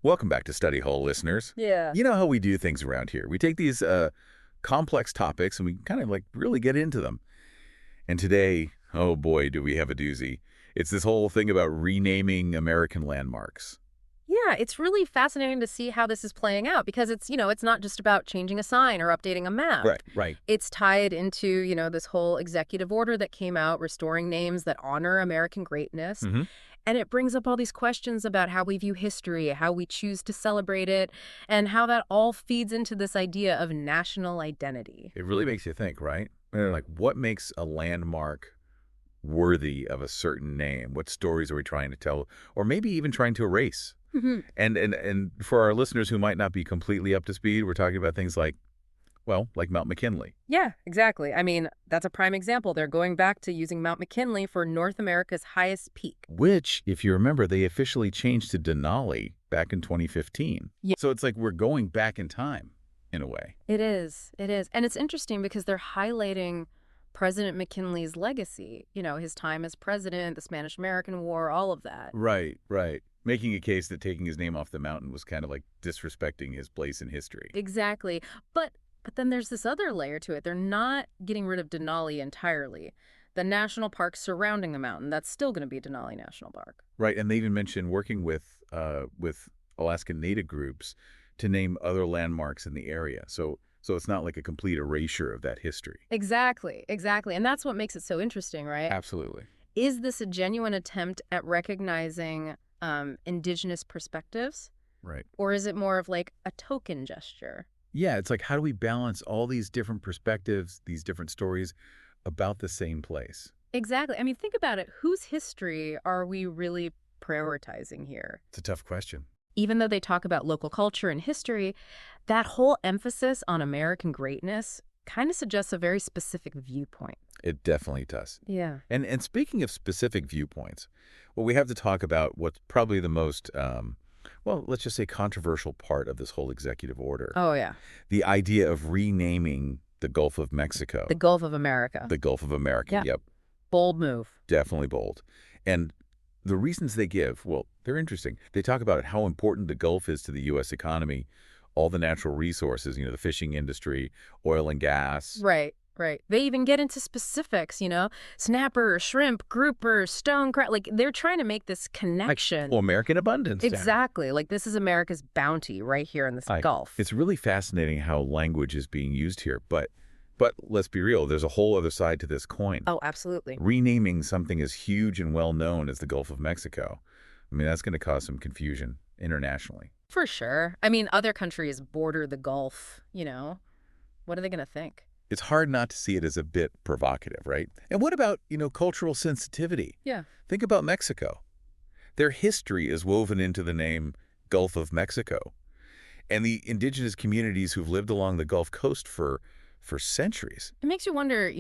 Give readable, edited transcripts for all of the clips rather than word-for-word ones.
Welcome back to Study Hall, listeners. Yeah. You know how we do things around here. We take these complex topics and we kind of like really get into them. And today, oh boy, do we have a doozy. It's this whole thing about renaming American landmarks. Yeah, it's really fascinating to see how this is playing out because it's not just about changing a sign or updating a map. Right. It's tied into, this whole executive order that came out restoring names that honor American greatness. hmm And it brings up all these questions about how we view history, how we choose to celebrate it, and how that all feeds into this idea of national identity. It really makes you think, right? Like, what makes a landmark worthy of a certain name? What stories are we trying to tell? Or maybe even trying to erase? And for our listeners who might not be completely up to speed, we're talking about things like, well, like Mount McKinley. Yeah, exactly. I mean, that's a prime example. They're going back to using Mount McKinley for North America's highest peak. Which, if you remember, they officially changed to Denali back in 2015. Yeah. So it's like we're going back in time, in a way. It is. It is. And it's interesting because they're highlighting President McKinley's legacy, his time as president, the Spanish-American War, all of that. Right. Making a case that taking his name off the mountain was kind of like disrespecting his place in history. Exactly. But then there's this other layer to it. They're not getting rid of Denali entirely. The national park surrounding the mountain, that's still going to be Denali National Park. Right, and they even mentioned working with Alaskan Native groups to name other landmarks in the area. So it's not like a complete erasure of that history. Exactly. And that's what makes it so interesting, right? Absolutely. Is this a genuine attempt at recognizing indigenous perspectives? Right. Or is it more of like a token gesture? Yeah, it's like, how do we balance all these different perspectives, these different stories about the same place? Exactly. I mean, think about it. Whose history are we really prioritizing here? It's a tough question. Even though they talk about local culture and history, that whole emphasis on American greatness kind of suggests a very specific viewpoint. It definitely does. Yeah. And speaking of specific viewpoints, well, we have to talk about what's probably the most, well, let's just say controversial part of this whole executive order. Oh, yeah. The idea of renaming the Gulf of Mexico. The Gulf of America. The Gulf of America, Yeah. yep. Bold move. Definitely bold. And the reasons they give, well, they're interesting. They talk about how important the Gulf is to the U.S. economy, all the natural resources, the fishing industry, oil and gas. Right. They even get into specifics, snapper, shrimp, grouper, stone crab. Like, they're trying to make this connection. Well, American abundance. Exactly. Like, this is America's bounty right here in this Gulf. It's really fascinating how language is being used here. But let's be real, there's a whole other side to this coin. Oh, absolutely. Renaming something as huge and well known as the Gulf of Mexico, I mean, that's going to cause some confusion internationally. For sure. I mean, other countries border the Gulf, What are they going to think? It's hard not to see it as a bit provocative, right? And what about, cultural sensitivity? Yeah. Think about Mexico. Their history is woven into the name Gulf of Mexico. And the indigenous communities who've lived along the Gulf Coast for centuries. It makes you wonder,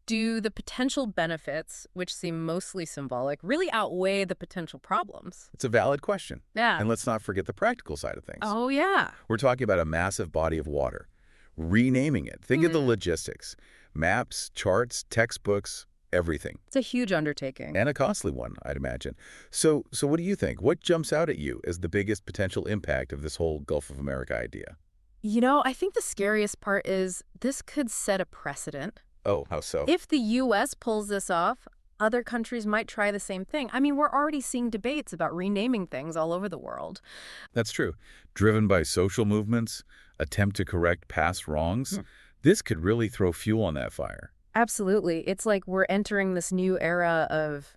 do the potential benefits, which seem mostly symbolic, really outweigh the potential problems? It's a valid question. Yeah. And let's not forget the practical side of things. Oh, yeah. We're talking about a massive body of water. Renaming it. Think of the logistics. Maps, charts, textbooks, everything. It's a huge undertaking. And a costly one, I'd imagine. So what do you think? What jumps out at you as the biggest potential impact of this whole Gulf of America idea? I think the scariest part is this could set a precedent. Oh, how so? If the U.S. pulls this off, other countries might try the same thing. I mean, we're already seeing debates about renaming things all over the world. That's true. Driven by social movements, attempt to correct past wrongs, this could really throw fuel on that fire. Absolutely. It's like we're entering this new era of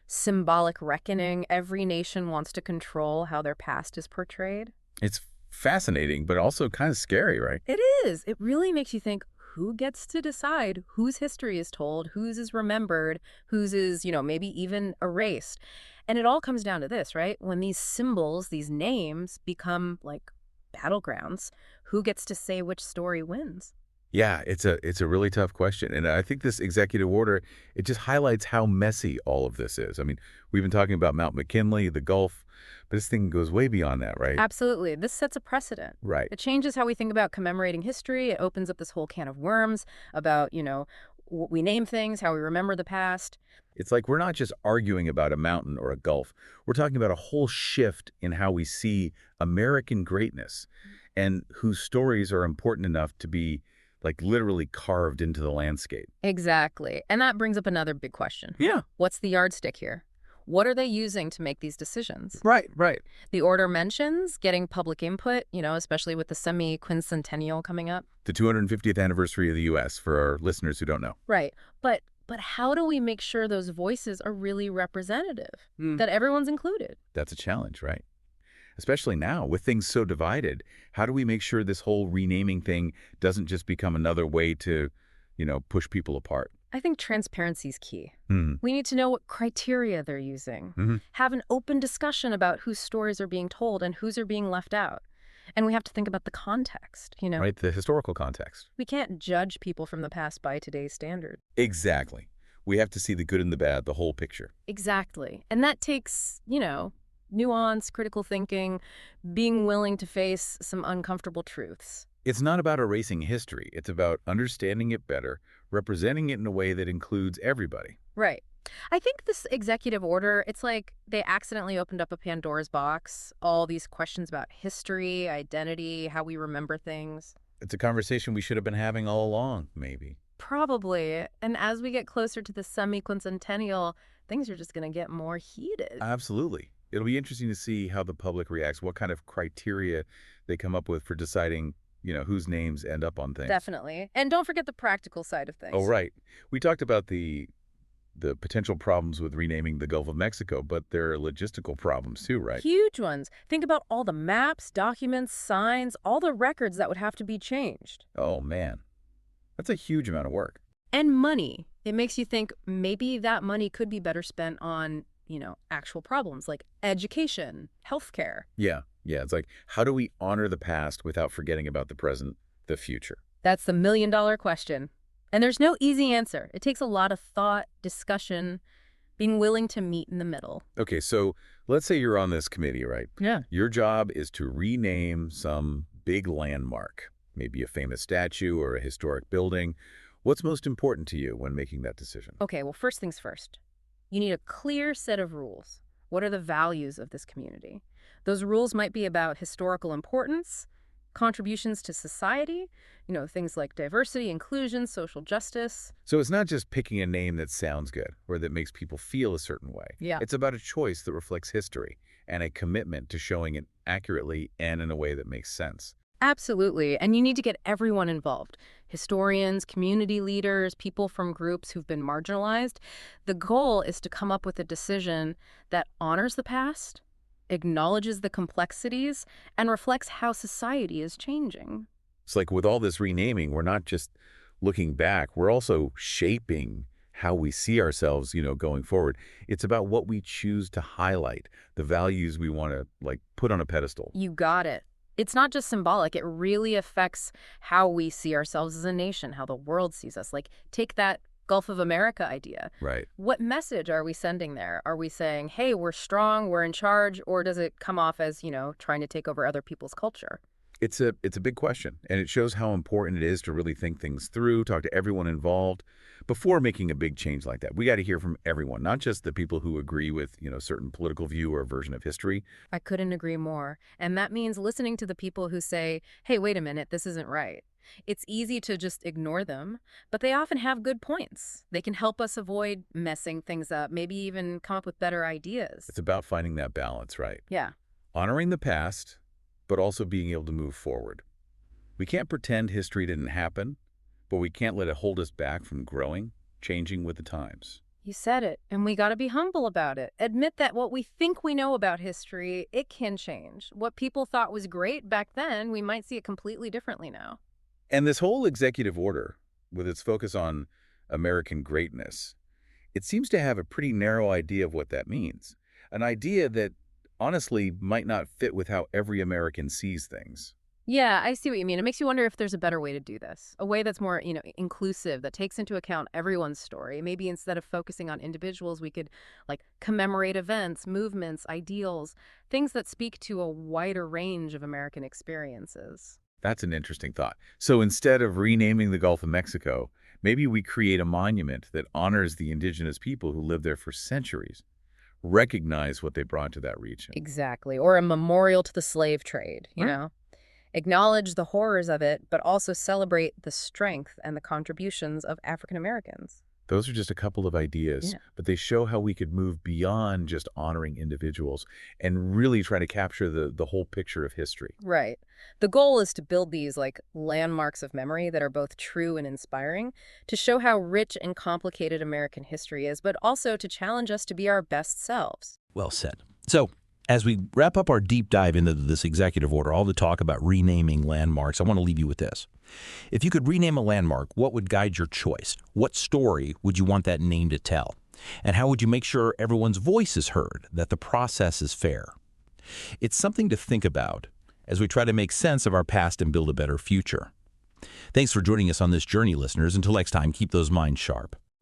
symbolic reckoning. Every nation wants to control how their past is portrayed. It's fascinating, but also kind of scary, right? It is. It really makes you think, who gets to decide whose history is told, whose is remembered, whose is, maybe even erased? And it all comes down to this, right? When these symbols, these names become like battlegrounds, who gets to say which story wins? Yeah, it's a really tough question. And I think this executive order, it just highlights how messy all of this is. I mean, we've been talking about Mount McKinley, the Gulf, but this thing goes way beyond that, right? Absolutely. This sets a precedent. Right. It changes how we think about commemorating history. It opens up this whole can of worms about, we name things, how we remember the past. It's like we're not just arguing about a mountain or a gulf. We're talking about a whole shift in how we see American greatness and whose stories are important enough to be like literally carved into the landscape. Exactly. And that brings up another big question. Yeah, What's the yardstick here? What are they using to make these decisions? right, right. The order mentions getting public input, especially with the semi-quincentennial coming up. The 250th anniversary of the U.S. for our listeners who don't know. Right. But how do we make sure those voices are really representative, that everyone's included? That's a challenge, right? Especially now, with things so divided, how do we make sure this whole renaming thing doesn't just become another way to, push people apart? I think transparency is key. Hmm. We need to know what criteria they're using, Mm-hmm. have an open discussion about whose stories are being told and whose are being left out. And we have to think about the context, Right, the historical context. We can't judge people from the past by today's standard. Exactly. We have to see the good and the bad, the whole picture. Exactly. And that takes, nuance, critical thinking, being willing to face some uncomfortable truths. It's not about erasing history. It's about understanding it better, representing it in a way that includes everybody. Right. I think this executive order, it's like they accidentally opened up a Pandora's box, all these questions about history, identity, how we remember things. It's a conversation we should have been having all along, maybe. Probably. And as we get closer to the semi-quincentennial, things are just going to get more heated. Absolutely. It'll be interesting to see how the public reacts, what kind of criteria they come up with for deciding, whose names end up on things. Definitely. And don't forget the practical side of things. Oh, right. We talked about the potential problems with renaming the Gulf of Mexico, but there are logistical problems too, right? Huge ones. Think about all the maps, documents, signs, all the records that would have to be changed. Oh, man. That's a huge amount of work. And money. It makes you think maybe that money could be better spent on, actual problems like education, healthcare. Yeah. It's like, how do we honor the past without forgetting about the present, the future? That's the million-dollar question. And there's no easy answer. It takes a lot of thought, discussion, being willing to meet in the middle. Okay, so let's say you're on this committee, right? Yeah. Your job is to rename some big landmark, maybe a famous statue or a historic building. What's most important to you when making that decision? Okay, well, first things first. You need a clear set of rules. What are the values of this community? Those rules might be about historical importance, contributions to society, things like diversity, inclusion, social justice. So it's not just picking a name that sounds good or that makes people feel a certain way. Yeah. It's about a choice that reflects history and a commitment to showing it accurately and in a way that makes sense. Absolutely. And you need to get everyone involved. Historians, community leaders, people from groups who've been marginalized. The goal is to come up with a decision that honors the past, acknowledges the complexities, and reflects how society is changing. It's like with all this renaming, we're not just looking back, we're also shaping how we see ourselves, going forward. It's about what we choose to highlight, the values we want to put on a pedestal. You got it. It's not just symbolic. It really affects how we see ourselves as a nation, how the world sees us. Take that Gulf of America idea. Right. What message are we sending there? Are we saying, hey, we're strong, we're in charge, or does it come off as, trying to take over other people's culture? It's a big question, and it shows how important it is to really think things through, talk to everyone involved before making a big change like that. We got to hear from everyone, not just the people who agree with, certain political view or version of history. I couldn't agree more. And that means listening to the people who say, hey, wait a minute, this isn't right. It's easy to just ignore them, but they often have good points. They can help us avoid messing things up, maybe even come up with better ideas. It's about finding that balance, right? Yeah. Honoring the past, but also being able to move forward. We can't pretend history didn't happen, but we can't let it hold us back from growing, changing with the times. You said it, and we got to be humble about it. Admit that what we think we know about history, it can change. What people thought was great back then, we might see it completely differently now. And this whole executive order, with its focus on American greatness, it seems to have a pretty narrow idea of what that means. An idea that honestly might not fit with how every American sees things. Yeah, I see what you mean. It makes you wonder if there's a better way to do this, a way that's more, inclusive, that takes into account everyone's story. Maybe instead of focusing on individuals, we could commemorate events, movements, ideals, things that speak to a wider range of American experiences. That's an interesting thought. So instead of renaming the Gulf of Mexico, Maybe we create a monument that honors the indigenous people who lived there for centuries, recognize what they brought to that region. Exactly. Or a memorial to the slave trade, you Right. know? Acknowledge the horrors of it, but also celebrate the strength and the contributions of African Americans. Those are just a couple of ideas, Yeah. but they show how we could move beyond just honoring individuals and really try to capture the whole picture of history. Right. The goal is to build these like landmarks of memory that are both true and inspiring to show how rich and complicated American history is, but also to challenge us to be our best selves. Well said. So, as we wrap up our deep dive into this executive order, all the talk about renaming landmarks, I want to leave you with this. If you could rename a landmark, what would guide your choice? What story would you want that name to tell? And how would you make sure everyone's voice is heard, that the process is fair? It's something to think about as we try to make sense of our past and build a better future. Thanks for joining us on this journey, listeners. Until next time, keep those minds sharp.